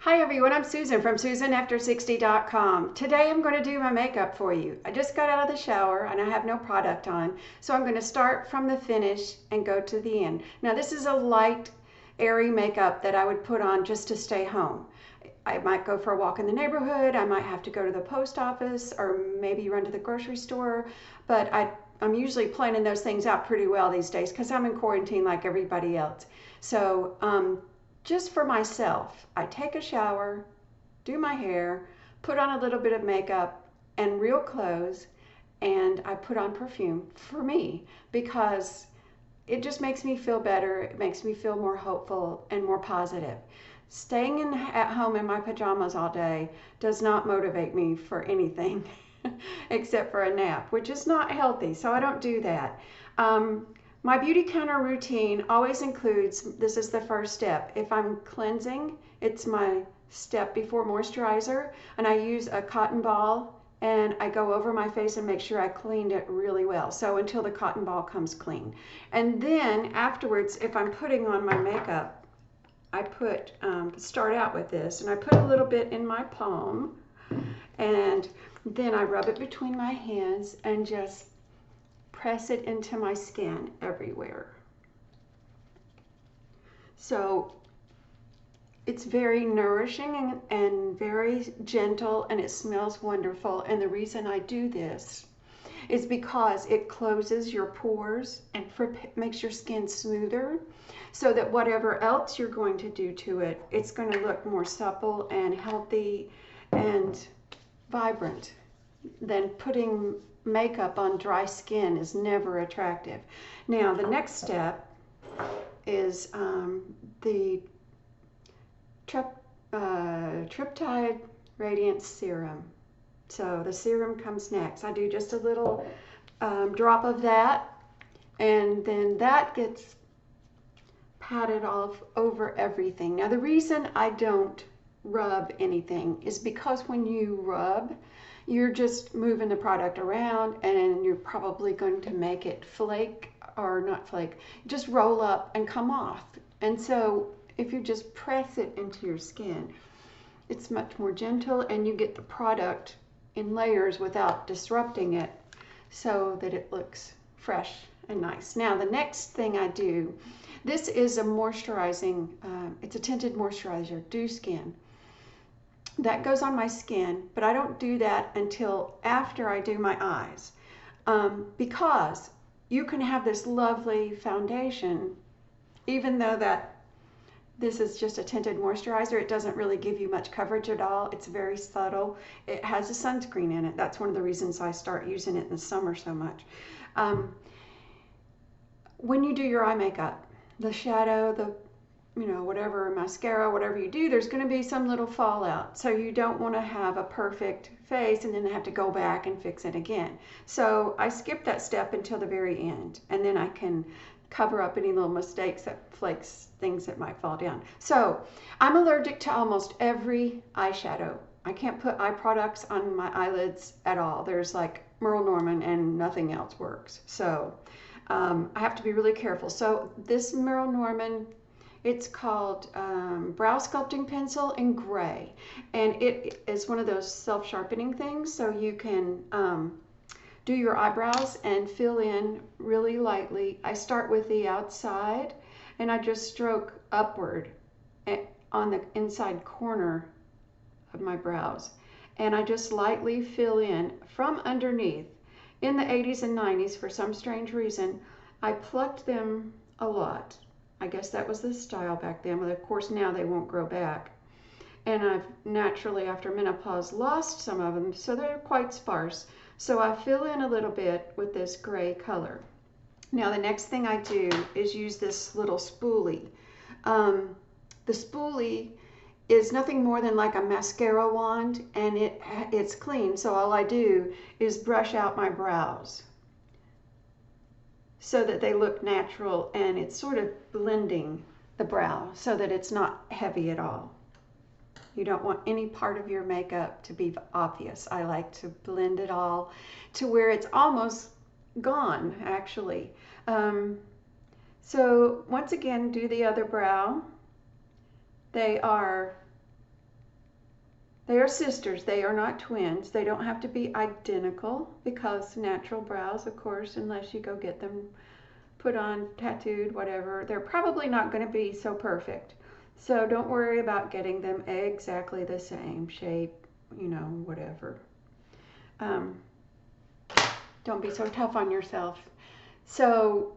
Hi everyone, I'm Susan from SusanAfter60.com. Today I'm going to do my makeup for you. I just got out of the shower and I have no product on, so I'm going to start from the finish and go to the end. Now this is a light, airy makeup that I would put on just to stay home. I might go for a walk in the neighborhood, I might have to go to the post office or maybe run to the grocery store, but I'm usually planning those things out pretty well these days because I'm in quarantine like everybody else. So just for myself, I take a shower, do my hair, put on a little bit of makeup and real clothes, and I put on perfume for me because it just makes me feel better. It makes me feel more hopeful and more positive. Staying at home in my pajamas all day does not motivate me for anything except for a nap, which is not healthy, so I don't do that. My Beautycounter routine always includes, this is the first step. If I'm cleansing, it's my step before moisturizer, and I use a cotton ball and I go over my face and make sure I cleaned it really well. So until the cotton ball comes clean. And then afterwards, if I'm putting on my makeup, I start out with this, and I put a little bit in my palm, and then I rub it between my hands and just press it into my skin everywhere. So it's very nourishing and very gentle, and it smells wonderful. And the reason I do this is because it closes your pores and makes your skin smoother, so that whatever else you're going to do to it, it's going to look more supple and healthy and vibrant than putting makeup on dry skin is never attractive. Now the next step is the Tripeptide Radiance Serum. So the serum comes next. I do just a little drop of that, and then that gets patted off over everything. Now the reason I don't rub anything is because when you rub, you're just moving the product around, and you're probably going to make it flake, or not flake, just roll up and come off. And so if you just press it into your skin, it's much more gentle, and you get the product in layers without disrupting it, so that it looks fresh and nice. Now the next thing I do, this is a moisturizing, it's a tinted moisturizer, Dew Skin. That goes on my skin, but I don't do that until after I do my eyes, because you can have this lovely foundation, even though that this is just a tinted moisturizer. It doesn't really give you much coverage at all. It's very subtle. It has a sunscreen in it. That's one of the reasons I start using it in the summer so much. When you do your eye makeup, the shadow, whatever mascara, whatever you do, there's going to be some little fallout. So you don't want to have a perfect face and then have to go back and fix it again. So I skip that step until the very end, and then I can cover up any little mistakes, things that might fall down. So I'm allergic to almost every eyeshadow. I can't put eye products on my eyelids at all. There's like Merle Norman and nothing else works. So I have to be really careful. So this Merle Norman, it's called Brow Sculpting Pencil in gray, and it is one of those self-sharpening things, so you can do your eyebrows and fill in really lightly. I start with the outside, and I just stroke upward on the inside corner of my brows, and I just lightly fill in from underneath. In the 80s and 90s, for some strange reason, I plucked them a lot. I guess that was the style back then, but of course now they won't grow back. And I've naturally, after menopause, lost some of them, so they're quite sparse. So I fill in a little bit with this gray color. Now the next thing I do is use this little spoolie. The spoolie is nothing more than like a mascara wand, and it's clean, so all I do is brush out my brows so that they look natural, and it's sort of blending the brow so that it's not heavy at all. You don't want any part of your makeup to be obvious. I like to blend it all to where it's almost gone, actually. So once again, do the other brow. They are They are sisters. They are not twins. They don't have to be identical because natural brows, of course, unless you go get them put on, tattooed, whatever, they're probably not going to be so perfect. So don't worry about getting them exactly the same shape, you know, whatever. Um, don't be so tough on yourself. So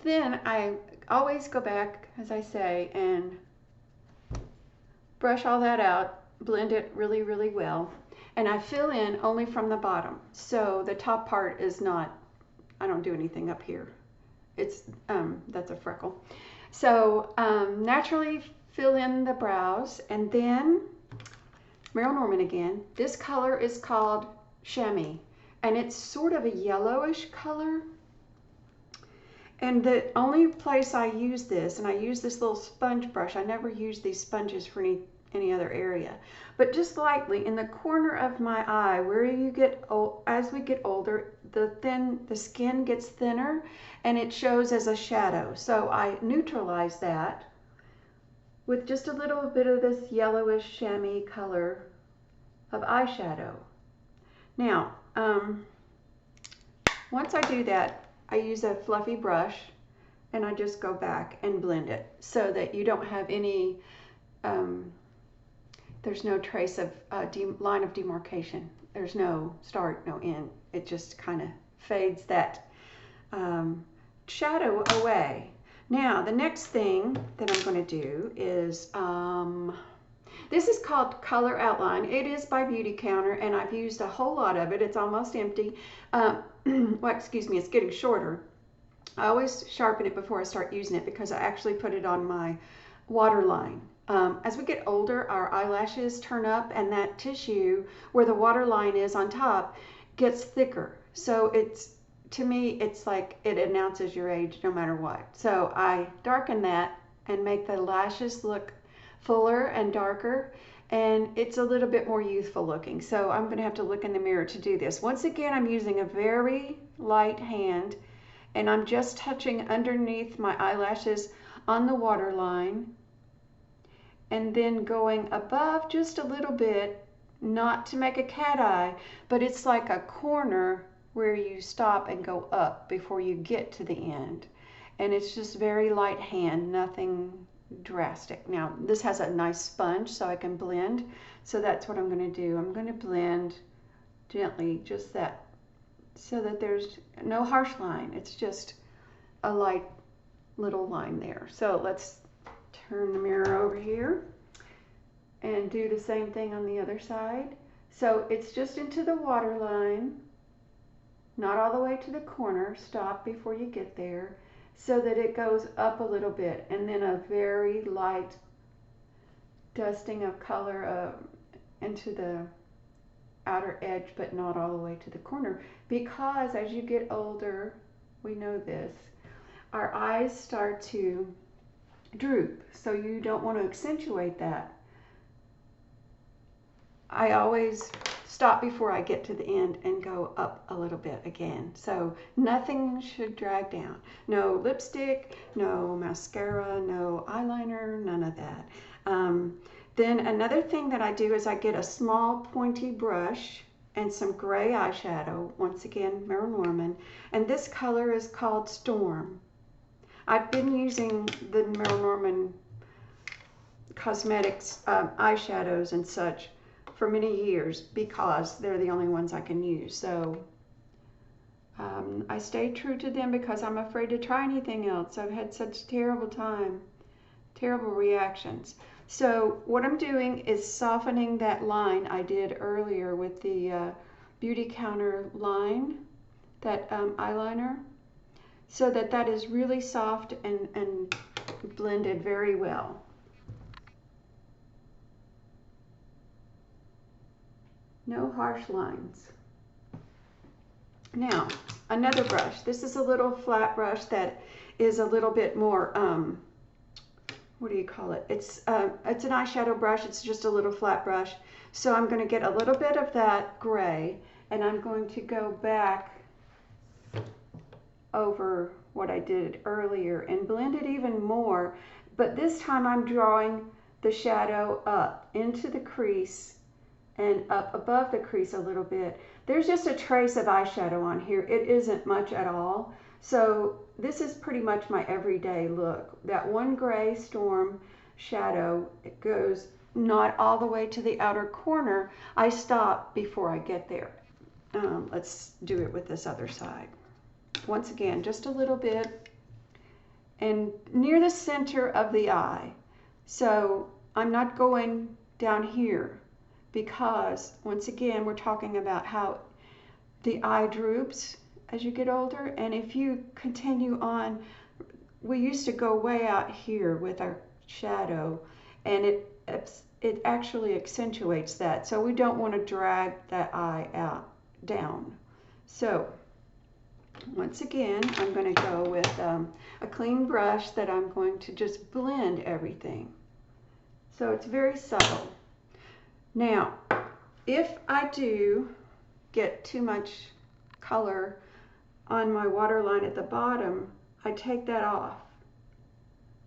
then I always go back, as I say, and brush all that out, blend it really, really well. And I fill in only from the bottom. So the top part is not, I don't do anything up here. It's, that's a freckle. So naturally fill in the brows, and then Meryl Norman again. This color is called Chamois, and it's sort of a yellowish color. And the only place I use this, and I use this little sponge brush, I never use these sponges for any other area, but just lightly in the corner of my eye, where you get old, as we get older, the skin gets thinner and it shows as a shadow. So I neutralize that with just a little bit of this yellowish chamois color of eyeshadow. Now, once I do that, I use a fluffy brush and I just go back and blend it so that you don't have any, there's no trace of line of demarcation. There's no start, no end. It just kind of fades that shadow away. Now, the next thing that I'm going to do is, this is called Color Outline. It is by Beautycounter, and I've used a whole lot of it. It's almost empty. Well, excuse me, it's getting shorter. I always sharpen it before I start using it because I actually put it on my waterline. As we get older, our eyelashes turn up, and that tissue where the waterline is on top gets thicker. So it's, to me, it's like it announces your age no matter what. So I darken that and make the lashes look fuller and darker, and it's a little bit more youthful looking. So I'm going to have to look in the mirror to do this. Once again, I'm using a very light hand, and I'm just touching underneath my eyelashes on the waterline, and then going above just a little bit, not to make a cat eye, but it's like a corner where you stop and go up before you get to the end. And it's just very light hand, nothing drastic. Now, this has a nice sponge so I can blend. So that's what I'm going to do. I'm going to blend gently, just that, so that there's no harsh line. It's just a light little line there. So let's turn the mirror over here and do the same thing on the other side. So it's just into the waterline, not all the way to the corner. Stop before you get there, so that it goes up a little bit, and then a very light dusting of color into the outer edge, but not all the way to the corner, because as you get older, we know this, our eyes start to droop, so you don't want to accentuate that. I always stop before I get to the end and go up a little bit again. So nothing should drag down. No lipstick, no mascara, no eyeliner, none of that. Then another thing that I do is I get a small pointy brush and some gray eyeshadow. Once again, Meryl Norman. And this color is called Storm. I've been using the Meryl Norman Cosmetics eyeshadows and such for many years because they're the only ones I can use. So I stay true to them because I'm afraid to try anything else. I've had such terrible reactions. So what I'm doing is softening that line I did earlier with the Beautycounter line, that eyeliner, so that that is really soft and blended very well. No harsh lines. Now, another brush. This is a little flat brush that is a little bit more, what do you call it? It's an eyeshadow brush. It's just a little flat brush. So I'm going to get a little bit of that gray, and I'm going to go back over what I did earlier and blend it even more. But this time I'm drawing the shadow up into the crease and up above the crease a little bit. There's just a trace of eyeshadow on here. It isn't much at all. So this is pretty much my everyday look. That one gray storm shadow, it goes not all the way to the outer corner. I stop before I get there. Let's do it with this other side. Once again, just a little bit and near the center of the eye. So I'm not going down here because, once again, we're talking about how the eye droops as you get older. And if you continue on, we used to go way out here with our shadow, and it actually accentuates that. So we don't want to drag that eye out down. So once again, I'm going to go with a clean brush that I'm going to just blend everything. So it's very subtle. Now, if I do get too much color on my waterline at the bottom, I take that off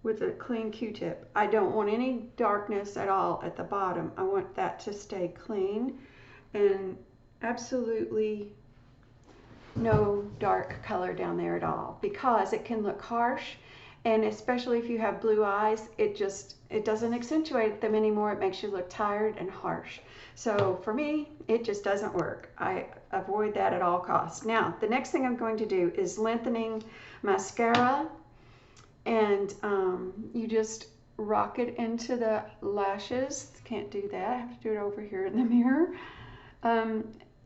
with a clean Q-tip. I don't want any darkness at all at the bottom. I want that to stay clean and absolutely no dark color down there at all, because it can look harsh, and especially if you have blue eyes, it doesn't accentuate them anymore. It makes you look tired and harsh. So for me, it just doesn't work. I avoid that at all costs. Now, the next thing I'm going to do is lengthening mascara, and you just rock it into the lashes. Can't do that. I have to do it over here in the mirror,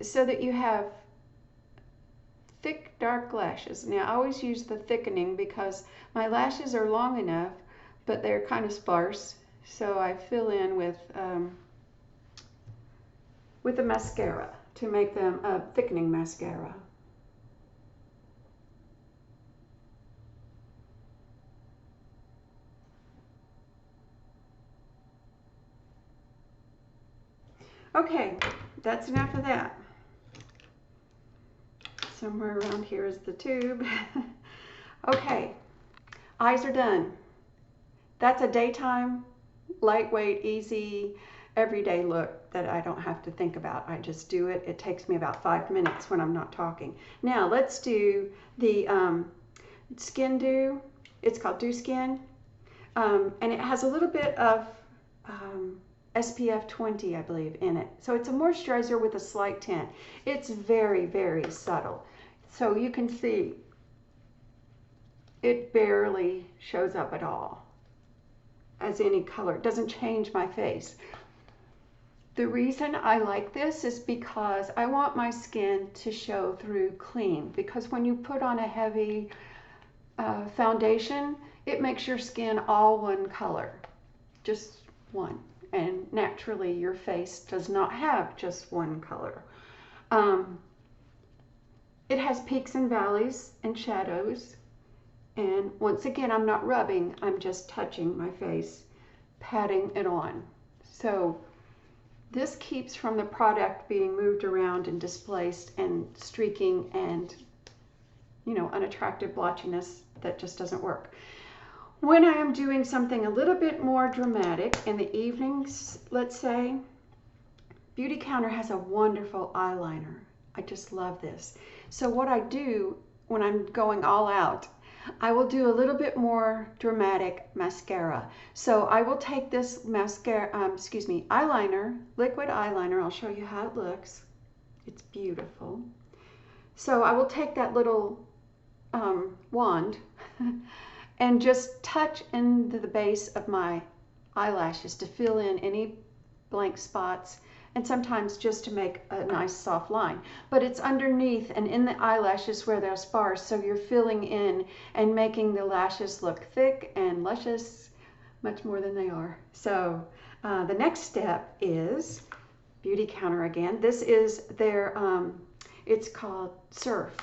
so that you have thick, dark lashes. Now, I always use the thickening because my lashes are long enough, but they're kind of sparse. So I fill in with a mascara to make them a thickening mascara. Okay, that's enough of that. Somewhere around here is the tube. Okay, eyes are done. That's a daytime, lightweight, easy, everyday look that I don't have to think about. I just do it. It takes me about 5 minutes when I'm not talking. Now let's do the Skin Dew. It's called Dew Skin, and it has a little bit of SPF 20, I believe, in it. So it's a moisturizer with a slight tint. It's very, very subtle. So you can see it barely shows up at all as any color. It doesn't change my face. The reason I like this is because I want my skin to show through clean, because when you put on a heavy foundation, it makes your skin all one color, just one. And naturally, your face does not have just one color. It has peaks and valleys and shadows. And once again, I'm not rubbing, I'm just touching my face, patting it on. So this keeps from the product being moved around and displaced and streaking and, you know, unattractive blotchiness that just doesn't work. When I am doing something a little bit more dramatic in the evenings, let's say, Beautycounter has a wonderful eyeliner. I just love this. So what I do when I'm going all out, I will do a little bit more dramatic mascara. So I will take this eyeliner, liquid eyeliner. I'll show you how it looks. It's beautiful. So I will take that little wand and just touch into the base of my eyelashes to fill in any blank spots, and sometimes just to make a nice soft line. But it's underneath and in the eyelashes where they're sparse, so you're filling in and making the lashes look thick and luscious, much more than they are. So the next step is Beautycounter again. This is their, it's called Surf,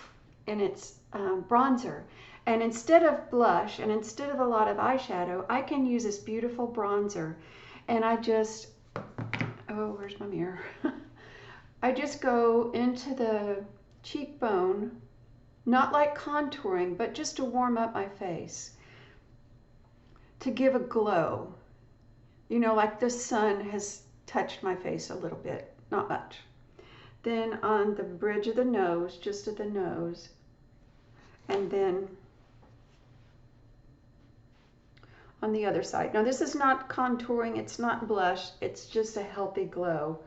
and it's bronzer. And instead of blush and instead of a lot of eyeshadow, I can use this beautiful bronzer. And I just, oh, where's my mirror? I just go into the cheekbone, not like contouring, but just to warm up my face, to give a glow. You know, like the sun has touched my face a little bit. not much. Then on the bridge of the nose, just at the nose, and then on the other side. Now this is not contouring, it's not blush, it's just a healthy glow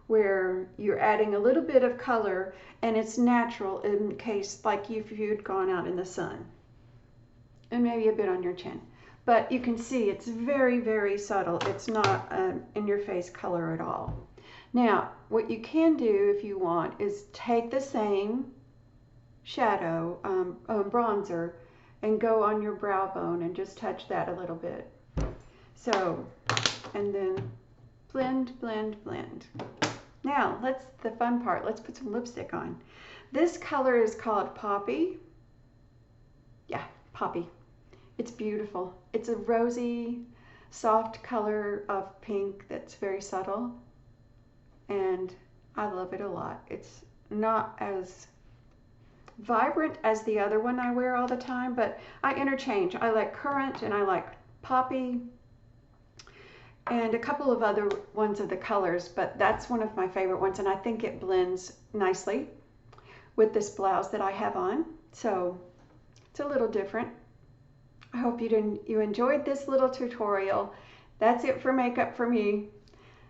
where you're adding a little bit of color and it's natural in case like if you'd gone out in the sun. And maybe a bit on your chin. But you can see it's very, very subtle. It's not in your face color at all. Now, what you can do if you want is take the same shadow, bronzer, and go on your brow bone and just touch that a little bit. So, and then blend, blend, blend. Now, the fun part, let's put some lipstick on. This color is called Poppy. Yeah, Poppy. It's beautiful. It's a rosy, soft color of pink that's very subtle. And I love it a lot. It's not as vibrant as the other one I wear all the time, but I interchange. I like Currant and I like Poppy and a couple of other ones of the colors, but that's one of my favorite ones, and I think it blends nicely with this blouse that I have on. So it's a little different. I hope you enjoyed this little tutorial. That's it for makeup for me.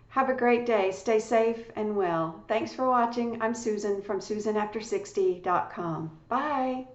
Have a great day. Stay safe and well. Thanks for watching. I'm Susan from SusanAfter60.com. Bye.